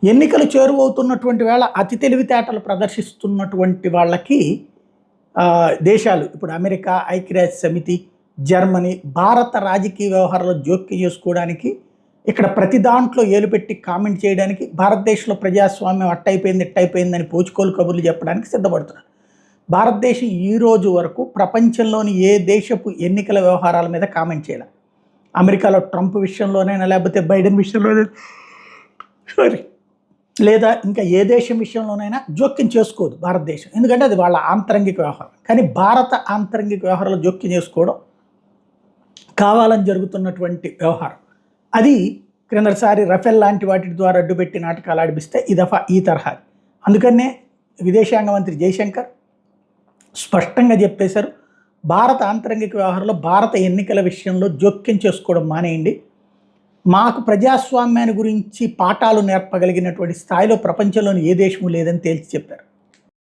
ఎన్నికలు చేరువవుతున్నటువంటి వేళ అతి తెలివితేటలు ప్రదర్శిస్తున్నటువంటి వాళ్ళకి దేశాలు ఇప్పుడు అమెరికా, ఐక్యరాజ్య సమితి, జర్మనీ భారత రాజకీయ వ్యవహారాల్లో జోక్యం చేసుకోవడానికి, ఇక్కడ ప్రతి దాంట్లో ఏలుపెట్టి కామెంట్ చేయడానికి, భారతదేశంలో ప్రజాస్వామ్యం అట్టయిపోయింది ఇట్టయిపోయిందని పోచుకోలు కబుర్లు చెప్పడానికి సిద్ధపడుతున్నారు. భారతదేశం ఈ రోజు వరకు ప్రపంచంలోని ఏ దేశపు ఎన్నికల వ్యవహారాల మీద కామెంట్ చేయాలి. అమెరికాలో ట్రంప్ విషయంలోనైనా, లేకపోతే బైడెన్ విషయంలోనే, లేదా ఇంకా ఏ దేశం విషయంలోనైనా జోక్యం చేసుకోదు భారతదేశం. ఎందుకంటే అది వాళ్ళ ఆంతరంగిక వ్యవహారం. కానీ భారత ఆంతరంగిక వ్యవహారాలు జోక్యం చేసుకోవడం కావాలని జరుగుతున్నటువంటి వ్యవహారం. అది క్రిందసారి రఫేల్ లాంటి వాటి ద్వారా అడ్డుపెట్టి నాటకాలు ఆడిపిస్తే ఈ దఫా ఈ తరహాది. అందుకనే విదేశాంగ మంత్రి జయశంకర్ స్పష్టంగా చెప్పేశారు, భారత ఆంతరంగిక వ్యవహారంలో భారత ఎన్నికల విషయంలో జోక్యం చేసుకోవడం మానేయండి. మాకు ప్రజాస్వామ్యాన్ని గురించి పాఠాలు నేర్పగలిగినటువంటి స్థాయిలో ప్రపంచంలోని ఏ దేశము లేదని తేల్చి చెప్పారు.